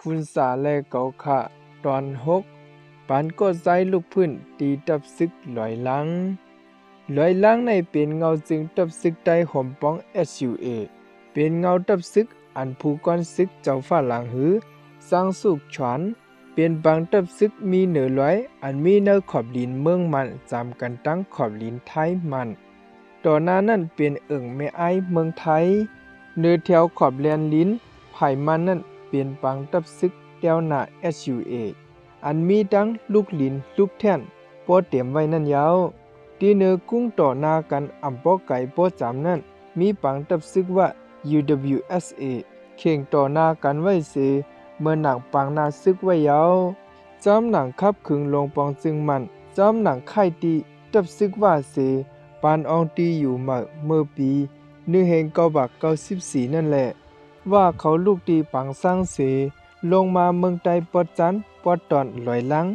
คุณสาและเกาขะตอน6ปันก็ใจลูกพื้นตีตับซึกลอยลังในเป็นเงาจึงตับซึกได้ห่มป้อง SUA เป็นเงาตับซึกอันผู้ก้อนซึกเจ้าฝ่าหลังหือสร้างสุกฉวนเป็นบางตับซึกมีเหนือร้อยอันมีเนื้อขอบลินเมืองมันจำกันตั้งขอบลินไทยมันต่อหน้านั่นเป็นแม่ไอเมืองไทยเนื้อแถวขอบแลนลิ้นไผ่มันนั่นเป็นบางตับซึกแก้วหน้า SUA อันมีดังลูกหลินลูกแท่นป้อเตรียมไว้นั่นยาวที่เนื้อกุ้งต่อหน้ากันอำป้อไก่ป้อจำนั่นมีปังตับซึกว่า UWSA เข่งต่อหน้ากันไว้เสเมื่อหนังปังหน้าซึกไว้ยาวจอมหนังคับขึงลงปองจึงมันจอมหนังไข่ตีตับซึกว่าเสปานอองตีอยู่มาเมื่อปี1994นั่นแหละว่าเขาลูกตีปังสร้างเสลงมาเมืองใต้ปอดจันปอดตอนลอยลัง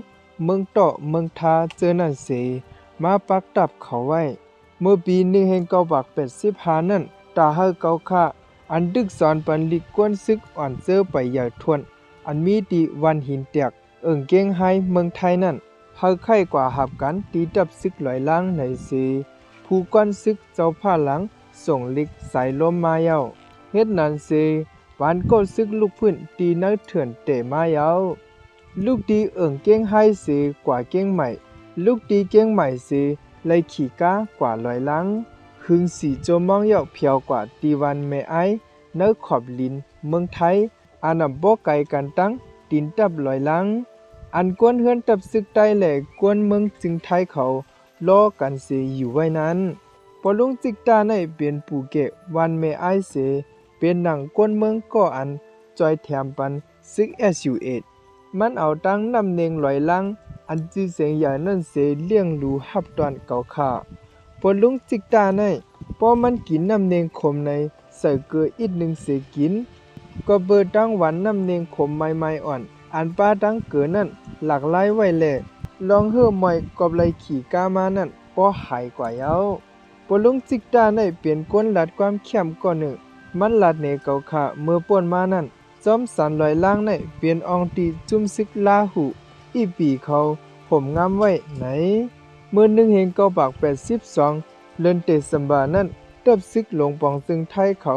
เมืองเตาะเมืองทาเจอนั่นเสมาปักตับเขาไว้เมื่อปี1985นั่นตาเฮาเกาค่ะอันดึกสอนปันลิกวนซึกอ่อนเจอไปใหญ่ทวนอันมีดีวันหินแตกเก้งไฮเมืองไทยนั่นเฮาไข่กว่าหับกันตีดับซึกลอยลังในเสผู้ก้อนซึกเจ้าผ้าหลังส่งลิกสายลมมาเย้าเฮ็ดนั้นเสปานก็ซึกลูกพื้นตีนักเถื่อนเตะมาเย้าลูกดีเก้งไฮเสกว่าเก้งใหม่ลูกดีเก้งใหม่เสเลยขี่ก้ากว่าลอยลังหึงสีโจมองเย้าเพียวกว่าตีวันแม่ไอเนื้อขอบลินเมืองไทยอันบ่ไกลกันตั้งดินตับลอยลังอันกวนเฮือนตับซึกใต้แหล่กวนเมืองจึงไทยเขาล้อกันเสอยู่ไว้นั้นปอลุงจิกตาในเป็นปูเกะวันแม่ไอเสเป็นหนังกวนเมืองก็อันจอยแถมปันซึก SU8 มันเอาตั้งนำเนงลอยลังอันจื้อเสียงใหญ่นั่นเสเลี้ยงรูฮับตอนเก่าค่าปอลุงจิกตาในพอมันกินน้ำเนงขมในใส่เกลืออีกหนึ่งเสกินก็เบิดตั้งหวานน้ำเนงขมใหม่ๆอ่อนอันป้าตั้งเกิดนั่นหลากหลายไว้แลลองเฮือมอยกอบไหลขี่กามานั่นป้อหายกว่าเย้าปอลุงจิกตาในเปลี่ยนก้นหลัดความเข้มก่อนหนึ่งมันหลัดเนเก่าค่ะเมื่อป่วนมานั่นจอมสันลอยล่างในเปลี่ยนอองตีจุ่มซึกลาหูอีปีเขาผมงามไว้ไหนเมื่อ11982เดือนเดซำบานั่นตับซึกหลงปองซึ่งไทยเขา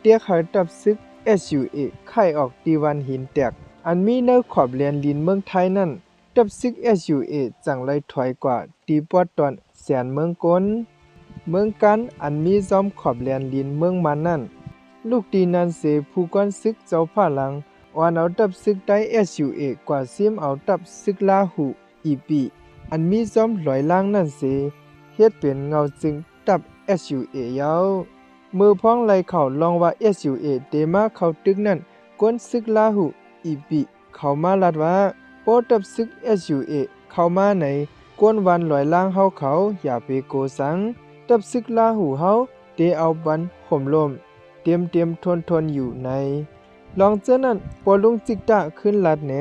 เตียกหายตับซึก SUA ไข่ออกตีวันหินแตกอันมีเนื้อขอบเลียนลินเมืองไทยนั่นตับซึก SUA จังไรถอยกว่าตีปอดตอนแสนเมืองกลเมืองกันอันมีจอมขอบเลียนลินเมืองมันนั่นลูกตีนันเสผู้ก้อนซึกเจ้าผ้าหลังวานเอาตับซึกได้ SUA กว่าซิมเอาตับซึกลาหูอีปีอันมีจอมลอยล่างนั่นเสเฮ็ดเป็นเงาจึงตับ SUA ยาวมือพ้องไหลเขาลองว่า SUA เดมาเขาตึกนั่นก้นซึกลาหูอีปีเขามาลัดว่าโปตับซึก SUA เข้ามาในก้นวันลอยล่างเฮาเขาอย่าไปโกสังตับซึกลาหูเฮาเตเอาบันห่มลมเตรียมทนอยู่ในลองเจ้านั้นปอลุงจิกตะขึ้นลัดแหน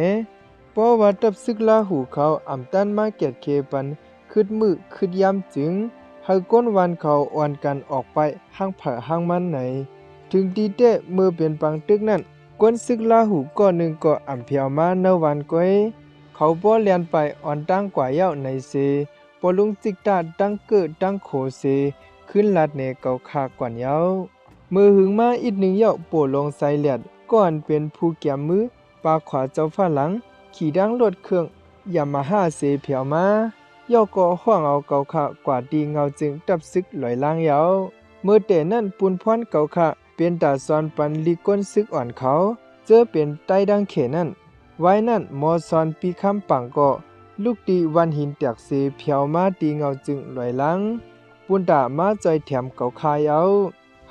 เพราะว่าตับซึกลาหูเขาอำตันมาเก็ดเคปันขึ้นมือขึ้นยามจึงให้ก้นวันเขาอ่อนกันออกไปห้างผ่าห้างมันไหนถึงดีเต้เมื่อเป็นปังตึกนั้นก้นซึกลาหูก็หนึ่งก็อำเพียวมาเนวันก้อยเขาบ่เลียนไปอ่อนตั้งกว่าเย้าในเสปอลุงจิกตะตั้งเกิดตั้งโขเสขึ้นลัดเนเกาคากว่าเย้ามือหึงมาอีกหนึ่งเย้าโปลงใส่เลียดก่อนเป็นผู้แก้มมือปาขวาเจ้าฟ้าหลังขี่ดังรถเครื่องยามาฮ่าเสเพียวมาย่อก็ห้องเอาเกาขากว่าดีเงาจึงตับซึกลอยล่างเย้าเมื่อแต่นั่นปุนพรเกาขะเป็นตาซอนปันลีก้นซึกอ่อนเขาเจอเป็นใต้ดังเขนั่นไว้นั่นมอซอนปีคำปังก็ลูกตีวันหินแตกเสเพียวมาตีเงาจึงลอยล่างปุนตามาจอยแถมเกาคายเอา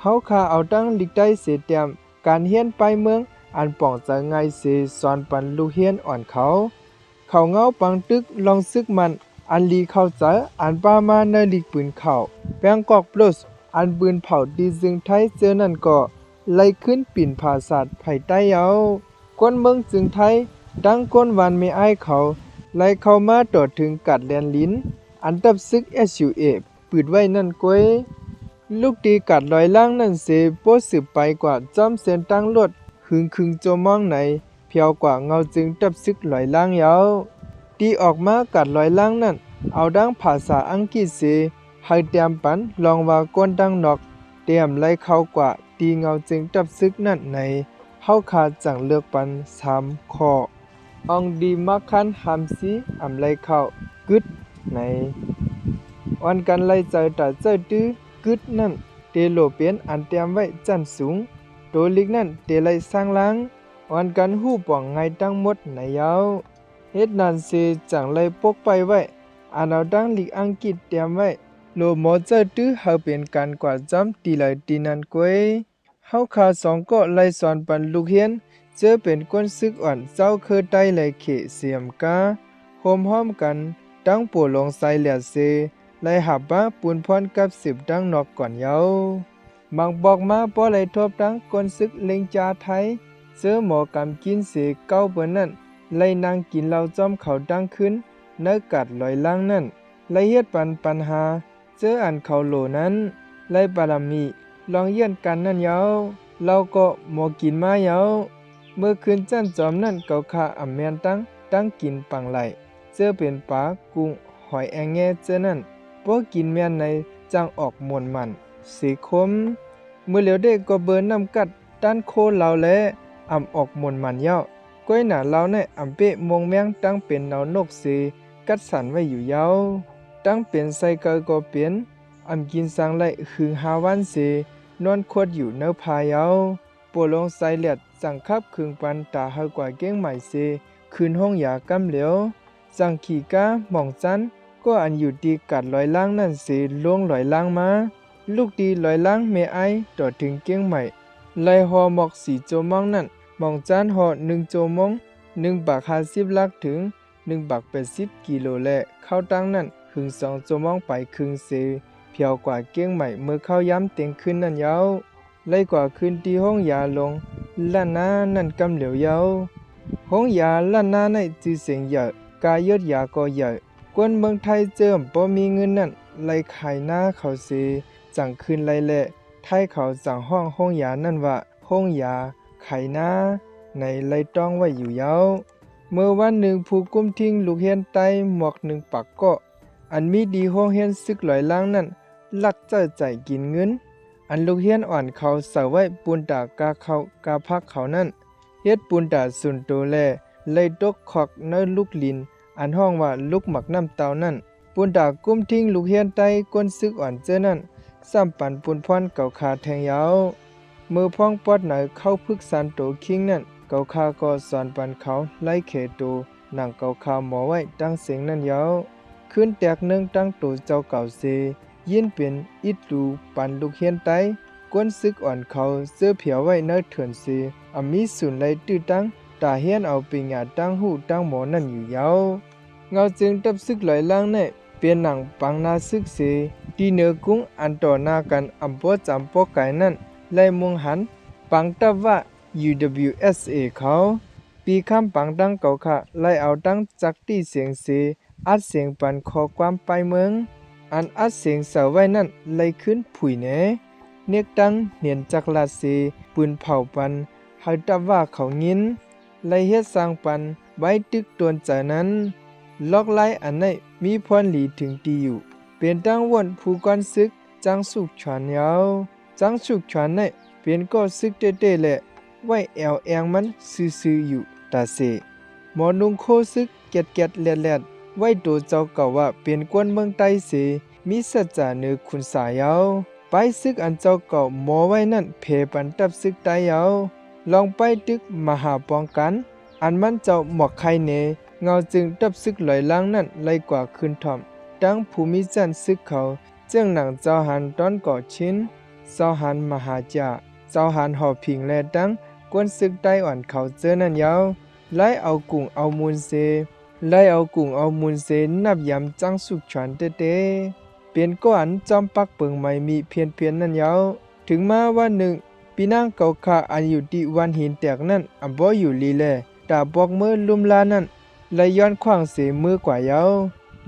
เฮาคาเอาตั้งลิกได้เสเตียมการเฮียนไปเมืองอันป่องจะไงเสซอนปันลูกเฮียนอ่อนเขาเงาปังตึกลองซึกมันอันลีเข้าใจอันป้ามาในลีกปืนเข้าแบงกอกปลุสอันปืนเผาดีจึงไทยเจอนั่นก็ไล่ขึ้นปิ่นภาษาไผ่ใต้เอาก้นเมืองจึงไทยดังก้นวันไม่อายเขาไล่เข้ามาต่อถึงกัดแลนลิ้นอันตับซึก SUA ปืดไว้นั่นก้อยลูกตีกัดลอยล่างนั่นเสโปสืบไปกว่าจอมเส้นตั้งรถหึงคึงโจมองไหนเ เพียวกว่าเงาจึงตับซึกลอยล่างยาวตีออกมากัดลอยล่างนั่นเอาดังภาษาอังกฤษเสให้เตรียมปันลองว่าก้นดังนอกเตรียมไล่เข้ากว่าตีเงาจึงตับซึกนั่นในเฮาคาจังเลือกปัน3ข้ออองดีมักคันหำซีอำไล่เข้ากึดในวันกันไล่เจอตาเจอตื้อกึดนั่นเตโลเปียนอันเตรียมไว้จันสูงโตลิกนั่นเตไล่สร้างล้างวันกันหู้ป่องไงตั้งหมดในยาวเฮ็ดนั่นเสจังไล่ปกไปไว้อันเอาดังลิกอังกฤษเตรียมไว้โลหมอเจอตื้อเฮาเป็นการกว่าจำตีเลยตีนันกวยเฮาคา2ก็ไล่สอนปันลูกเฮียนเจอเป็นก้นซึกอ่อนเจ้าคือใต้เลยเขเสียมกาโฮมห้อมกันตั้งปู่ลงไซเหลียเซไล่หับบ้าปูนพรกับ10ดังนอกก่อนเยามังบอกมาป้อไล่ทบดังก้นซึกเล็งจาไทยเจอหมอกำกินเสเก้าเปิ้นนั่นไล่นางกินเหล้าจอมเขาดังขึ้นเนื้อกัดลอยล่างนั่นไล่เฮ็ดปัญหาเจออันเขาโหลนั้นไล่บารมีลองเยี่ยนกันนั่นเยาเราก็หมอกินมาเยาเมื่อคืนจันจอมนั่นเกาคาอ่ำแมนตั้งกินปังไหลเจอเป็นปลากุ้งหอยแองแงเจอนั่นพวกกินแมนในจังออกมวนมันสีคมเมื่อเหลียวได้ก็เบินน้ำกัดด้านโคเราและอ่ำออกมวนมันเย้าก้อยหนาเราในอ่ำเปะมงแมงตั้งเป็นเนานกสีกัดสันไว้อยู่เย้าตั้งเป็นไซเกอร์ก็เปลี่ยนอ่ำกินสังไลคือ5 วันสีนอนควดอยู่เนื้อพาเย้าปวลงไซเลียดจังคับคึงปันตาเฮากว่าเก้งใหม่เซคืนห้องยากำเหลียวจังขี่ก้าหม่องจันก็อันอยู่ดีกัดลอยล่างนั่นเสล่วงลอยล่างมาลูกดีลอยล่างเมไอต่อถึงเก้งใหม่ไลหอหมอก4 โจมองนั่นหม่องจันหอ1 โจมอง1 บาท50 ลักถึง1 บาท80 กิโลและเข้าตั้งนั่นถึง2 โจมองไปครึ่งเสเพียวกว่าเก้งใหม่เมื่อเข้าย้ำเต็งขึ้นนั่นยาวไล่กว่าขึ้นที่ห้องยาลงล้านนานั่นกำเหลียวยาวห้องยาล้านนาในจือเสียงเยอะกายยดยาก็เยอะกวนเมืองไทยเจิมบ่มีเงินนั่นไล่ขายหน้าเขาเสจังคืนไล่แลไทยเขาจังห้องยานั่นว่าห้องยาไขหน้าในไล่ต้องไว้อยู่ยาวเมื่อวันหนึ่งผู้กุมทิ้งลูกเฮียนไตหมวก1 ปักก็อันมีดีห้องเฮียนซึกลอยล่างนั่นลักเจ้าใจกินเงินอันลูกเฮียนอ่อนเขาเสาไว้ปูนตากาเขากาพักเขานั่นเฮ็ดปูนตาสุนโตแลไล่ตกขอกเนื้อลูกลินอันห้องว่าลูกหมักน้ำเต้านั่นปูนตากุ้มทิ้งลูกเฮียนไตก้นซึกอ่อนเจอนั่นซ้ำปันปูนพรเก่าคาแทงยาวมือพ้องปอดไหนเข้าพึกสันโตคิงนั่นเก่าคาก็สอนปันเขาไล่เขโตหนังเก่าคาหมอไว้ตั้งเสียงนั่นยาวขึ้นแตกหนึ่งตั้งโตเจ้าเก่าเซยินเป็นอิดรูปันลูกเฮียนไตก้นซึกอ่อนเขาเสื้อเผียวไว้เนื้อเถื่อนเซอามีสุนไลตื้อตั้งตาเฮียนเอาปิงาตั้งหูตั้งหมอนั่นอยู่ยาวเงาจึงตับซึกลอยล่างในเปลี่ยนหนังปังนาซึกเสที่เหนือกุ้งอันต่อหน้ากันอำปอจำปอไก่นั่นไล่มุงหันปังตับว่า UWSA เขาปีคำปังตั้งเก่าค่ะไล่เอาตั้งจักตี้เสียงเสอัดเสียงปันขอความไปเมืองอันอัดเสียงเสาไว้นั่นไล่ขึ้นผุยแหนเนียกตั้งเนียนจักลาเสปืนเผาปันให้ตับว่าเขางินไล่เฮ็ดสร้างปันไว้ตึกตวนใจนั้นล็อกไล่อันไหนมีพรหลีถึงตีอยู่เป็นตั้งวนผู้กอนซึกจังสุกฉวนยาวจังสุกฉวนในเป็นก็ซึกเต้ๆแหละไว้แอวแองมันซื่อๆอยู่ตาเสหมอนุงโคซึกเก็ดๆแลดๆไว้โตเจ้าเก่าว่าเป็นกวนเมืองใต้เสมีสัจจาเนือคุณสายาวไปซึกอันเจ้าเก่าหมอไว้นั่นเพปันตับซึกใต้ยาวลองไปตึกมหาป้องกันอันมันเจ้าหมอกไข่เนเงาจึงตับซึกลอยล่างนั่นไล่กว่าขึ้นถ่อมดังภูมิจันทร์ซึกเขาเจ้งหนังเจ้าหันตอนก่อชิ้นเจ้าหันมหาจ่าเจ้าหันหอพิงและดังกวนซึกใต้อ่อนเขาเจอนั่นยาวไล่เอากุ่งเอามูลเซไล่เอากุ่งเอามูลเซนับยำจังสุกฉวนเต้ๆเป็นก้อนจอมปักเปิงไม่มีเพียนนั่นยาวถึงมาว่าหนึ่งปีนางเก่าคาอันอยู่ที่วันหินแตกนั่นอำบ่อยู่ลีแลตาบอกมือลุ่มลานั่นไล่ย้อนขวางเสมือกว่ายาว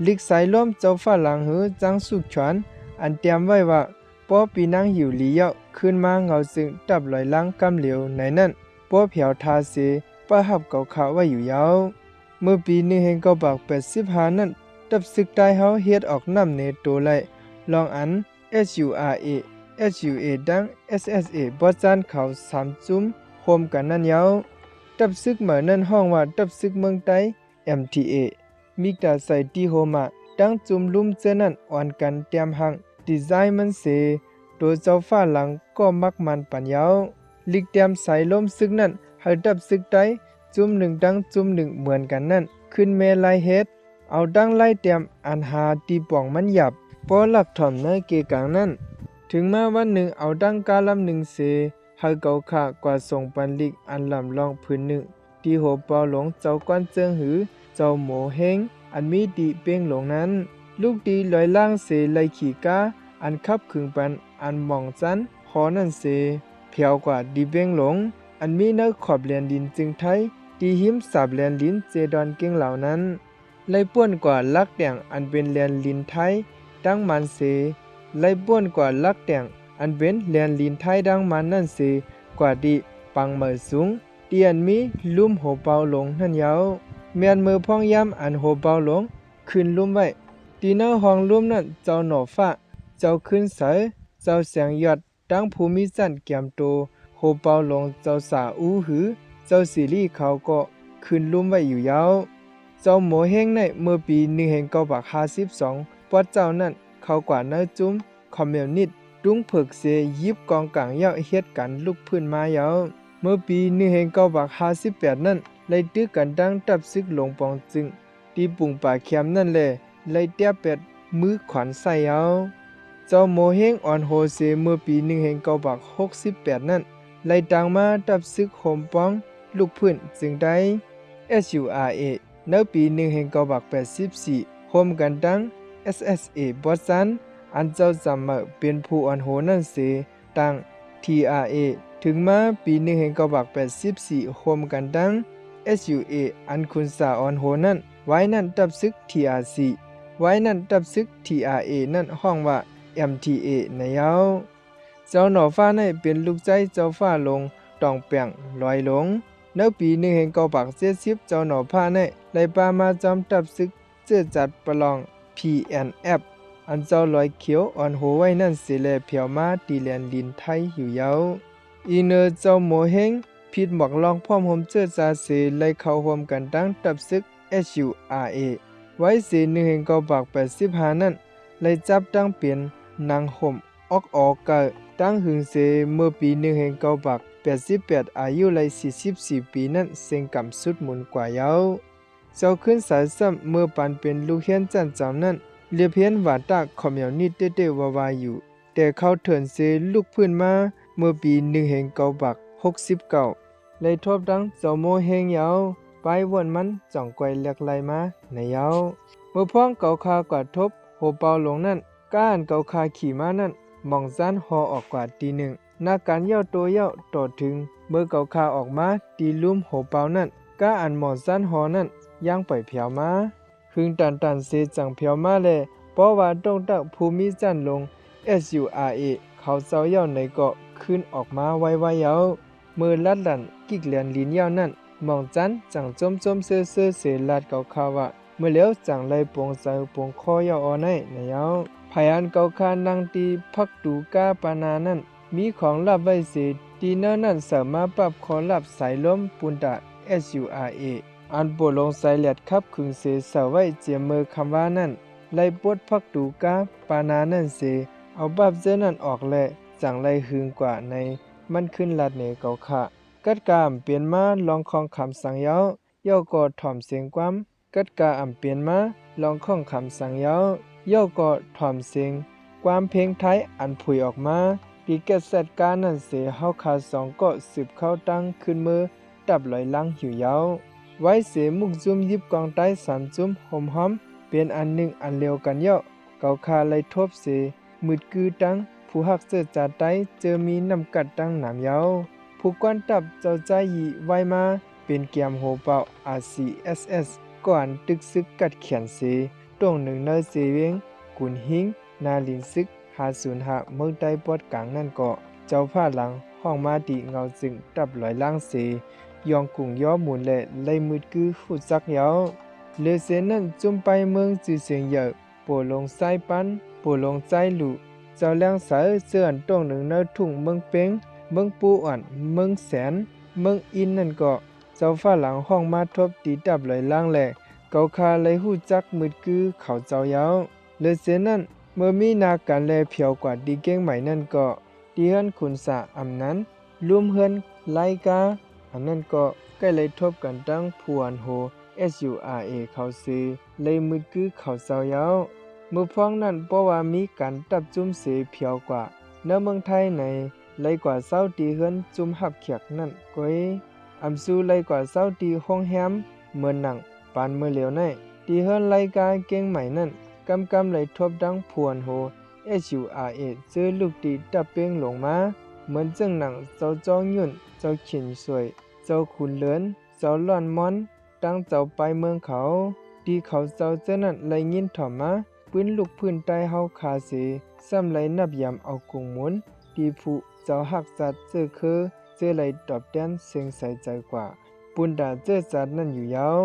ลิกสายล้มเจ้าฟ้าหลังหือจังสุกฉวนอันเตรียมไว้ว่าป้อปีนางหิวลีเยาขึ้นมาเงาซึ่งตับลอยล้างกำเหลียวในนั่นป้อเผียวทาเส ป้าหับเก่าขาไว้อยู่ยาวเมื่อปี1985นั้นตับศึกใต้เฮาเฮ็ดออกน้ำเนโตไลลองอัน HURA HUA ดัง SSA บ่จานเขา3จุ้มโฮมกันนั่นยาวตับศึกเหมือนนั่นห้องว่าตับศึกเมืองใต้ MTA มีกาใส่ตีโฮมาดังจุ่มลุ่มเจนั่นอ่อนกันเตรียมหังดีไซน์มันเสตัวเจ้าฟ้าหลังก็มักมันปัญญาวลิกเตรียมสายลมซึกนั่นให้ดับซึกใต้จุ่มหนึ่งดังจุ่มหนึ่งเหมือนกันนั่นขึ้นเมลายเฮ็ดเอาดังไล่เตรียมอันหาตีป่องมันหยับปอหลักถ่อมในเกกลางนั่นถึงมาวันหนึ่งเอาดังกาลำหนึ่งเสให้เก่าขากว่าส่งปันลิกอันลำลองพื้นหนึ่งที่โหเปาหลงเจ้ากวนเจิงหือเจ้าหมูเฮงอันมีดีเป้งหลงนั้นลูกดีลอยล่างเสไลขี่กาอันคับขึงปันอันหม่องจันหอนั่นเสเพียวกว่าดีเป้งหลงอันมีเนื้อขอบแลนดินจึงไทยดีหิมสาบแลนลินเจดอนเก่งเหล่านั้นไล่ป้วนกว่าลักแดงอันเป็นแลนลินไทยดังมันเสไล่ป้วนกว่าลักแดงอันเป็นแลนลินไทยดังมันนั่นเสกว่าดีปังเหมอสูงเตียนมีลุ่มโหเปาหลงนั่นยาวเมียนมือพ่องย้ำอันโหเปาหลงขึ้นลุ่มไว้ตีเนอห้องลุ่มนั่นเจ้าหนอฟ้าเจ้าขึ้นเสยเจ้าแสงยอดดังภูมิจันเกียมโตโหเปาหลงเจ้าสาอูหือเจ้าสิริเขาก็ขึ้นลุ่มไว้อยู่ยาวเจ้าหมูเฮงในเมื่อปี1952ปอดเจ้านั่นเขากว่าเนื้อจุ้มคอมมิวนิสต์ดุ้งเผิกเสยิบกองกลางเย้าเฮ็ดกันลุกพื้นมายาวเมื่อปี1958นั่นไล่ตื้อกันดังตับซึกหลงปองจึงตีปุงป่าแคมนั่นแหละไล่เตี้ยเป็ดมือขวัญใส่เอาเจ้าโมเฮงอ่อนโฮเซเมื่อปี1968นั่นไล่ดังมาตับซึกโฮมปองลูกพื้นจึงได้ SURA ในปี1984โฮมกันดัง SSA บอสันอันเจ้าจำมาเป็นผู้อ่อนโหนั่นเสตั้ง TRA ถึงมาปี1984โฮมกันดัง SUA อันคุณสาอ่อนโหนั่นไว้นั่นตับซึก TRC ไว้นั่นตับซึก TRA นั่นห้องว่า MTA ในยาวเจ้าหนอฟ้าในเป็นลูกใจเจ้าฟ้าลงตองแป่งลอยหลงในปี1970เจ้าหนอผ้าในไล่ปามาจอมตับซึกเจื้อจัดประลอง PNF อันเจ้าลอยเขียวอ่อนโหไว้นั่นสิแลเพียวมาตีแลนดินไทยอยู่ยาวอีเนอเจ้าโมเฮงผิดหมอกลองพร้อมโฮมเจื้อจาเสไล่เข้าโฮมกันดังตับซึก HURA ไว้เส1985นั่นไล่จับตั้งเป็นนางห่มออกออกเกอตั้งหึงเสเมื่อปี1988อายุไล่44ปีนั่นเซ็งกำสุดหมุนกว่ายาวเจ้าขึ้นสายซ้ำเมื่อปันเป็นลูกเฮียนจันจำนั่นเรียบเพียนว่าตาคอมมิวนิสต์เต้ๆวาๆอยู่แต่เขาเถินเสลูกพื้นมาเมื่อปี1969เลยทบดังเจ้าโมเฮงยาวไปวนมันจ่องไกวเลียกไหลมาในยาวเมื่อพ้องเก่าคากว่าทบโหเปาหลงนั่นก้านเก่าคาขี่ม้านั่นมองซันหอออกกว่าตีหนึ่งนาการเย่าตัวเย่าต่อถึงเมื่อเก่าคาออกมาตีลุ่มโหเปานั่นก้าอันหมอนซันหอนั่นย่างไปเพียวมาหึงตันเสจังเพียวมาแลเพราะว่าต้องตักภูมิจันลง SURA เขาเจ้าเย่าในเกาะขึ้นออกมาไว้ยาวมือลัดหลันกิกเลียนลินยาวนั่นมองจันจังจมเซ่อเสลาดเก่าคาว่าเมื่อแล้วจังไล่ปงใส่ปงคอยาวอ่อนในยาวพยานเก่าคานังตีพักตูกาปานานั่นมีของลับไว้เสตีเนอนั่นสามารถปรับขอลับสายลมปุนตะ SURA อันโปลงสายเลียดคับขึงเสเสาไว้เจียมมือคำว่านั่นไล่ปวดพักตูกาปานานั่นเสเอาบับเจนั่นออกแลจังไล่หึงกว่าในมันขึ้นลัดเหนเก่าค่ะกัดกามเปลี่ยนมาลองของคำสั่งเย้าย่อกอถ่อมเสียงความกัดกาเปลี่ยนมาลองของคำสั่งเย้าย่อกอถ่อมเสียงความเพลงไทยอันผุยออกมาดีเกษตรการนั่นเสเฮาขาสองก็สืบเข้าตั้งขึ้นมือดับลอยลังหิวยาวไว้เสมุกจุ่มยิบกองใต้3จุ่มหอมหอมเป็นอันหนึ่งอันเร็วกันเยาะเก่าคาไล่ทบเสมืดกือตั้งผู้หักเสื้อจาไต้เจอมีน้ำกัดตั้งหนามยาวผู้กวนตับเจ้าใจยีไว้มาเป็นเกียมโหเป่า RCSS ก่อนตึกซึกกัดเขียนเสตรงหนึ่งเนเสเวงกุนหิงนาลินซึก505เมืองใต้ปอดกลางนั่นก็เจ้าผ้าหลังห้องมาดีเงาจึงตับลอยล่างเส ยองกุ่งย้อหมุนและไลมืดกือหูจักยาวเลเซนั่นจุ่มไปเมืองจือเสียงเหยอะปัวลงไส้ปันปัวลงใจหลุเจ้าเลี้ยงสายเสื้ออันต้องหนึ่งเนื้อทุ่งเมืองเป้งเมืองปูอ่อนเมืองแสนเมืองอินนั่นก็เจ้าฟ้าหลังห้องมาทบตีดับไหลล่างแหลกเกาคาไหลหูจักมืดกือเขาเจ้ายาวเลเซนั่นเมื่อมีนาการแลเพียวกว่าดีเก้งใหม่นั่นก็ดีฮันขุนสะอำนั้นรวมเฮือนไลกาอันนั้นก็ใกล้เลยทบกันตั้งพวนโฮ SURA เขาซื้อเลยมืดกือเขาเจ้ายาวเมื่อพ้องนั้นเพราะว่ามีการตับจุ่มเสเพียวกว่าในเมืองไทยในเลยกว่าเศร้าตีเฮือนจุ่มหับเขียกนั่นก้อยอำสู้เลยกว่าเศร้าตีห้องแฮมเมืองหนังปานเมื่อเหลียวในตีเฮือนไลกาเก่งใหม่นั่นกำเลยทบดังพวนโฮ SURA เจอลูกตีตับเป้งลงมาเหมือนจังหนังเจ้าจ้องยุ่นเจ้าขินสวยเจ้าขุนเลือนเจ้าล่อนมอนตั้งเจ้าไปเมืองเขาดีเขาเจ้าเจ้านั่นไหลยินถ่อมมาปืนลูกพื้นใต้เฮาคาเสซ้ำไหลนับยำเอากุงหมุนดีผู้เจ้าหักสัตว์เจอคือเจอไหลตอบแทนเสียงใสใจกว่าปุนดาเจอสัตว์นั่นอยู่ยาว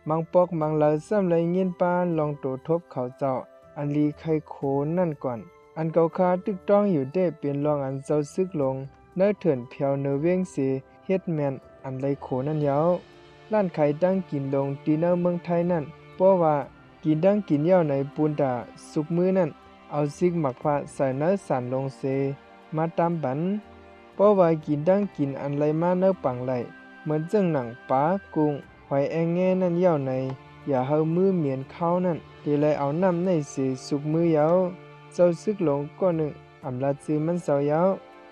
มังปอกมังลาซ้ำไหลยินปาลองโตทบเขาเจ้าอันลีไขโคนั่นก่อนอันเก่าคาตึกต้องอยู่ได้เป็นรองอันเจ้าซึกลงเนื้อเถื่อนเพียวเนื้อเวียงเสเฮ็ดแมนอันไรโคนั่นยาวร้านขายดังกินลงตีเนอเมืองไทยนั่นเพราะว่ากินดังกินยาวในปูนดาสุกมือนั่นเอาซิกหมักผ้าใส่เนื้อสันลงเสมาตามบันเพราะว่ากินดังกินอันไรมาเนื้อปังไหลเหมือนจังหนังปลากุ้งหอยแองแง่นั่นยาวในอย่าเฮามือเหมียนเข้านั่นตีเลยเอาน้ำในเสสุกมือยาวเจ้าซึกหลงก็หนึ่งอำลาจือมันเสายาว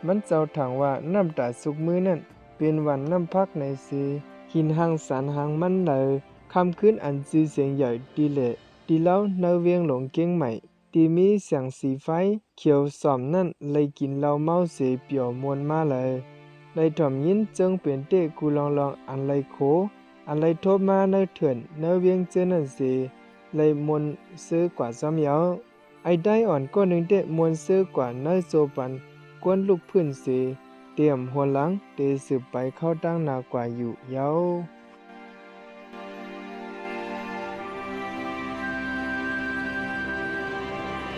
มันเจ้าถางว่าน้ำตาสุกมือนั่นเป็นวันน้ำพักในสีหินหางสารหางมันเลยคำขึ้นอันจือเสียงใหญ่ดีเละดีเล้าเนเวียงหลงเก้งใหม่ตีมีเสียงสีไฟเขียวสอมนั่นเลยกินเหล้าเมาเสเปียวมวนมาเลยเลยถ่อมยินจึงเป็นเตกูลองอันเลยโคอันเลยทบมาเนเถื่อนเนเวียงเจนั่นเสเลยมนซื้อกว่าซ้ำยาวไอได้อ่อนก็นึงเตมวนซื้อกว่าเนโซปันกวนลูกพื้นเสเตรียมหัวหลังเตสืบไปเข้าตั้งนากว่าอยู่ยาว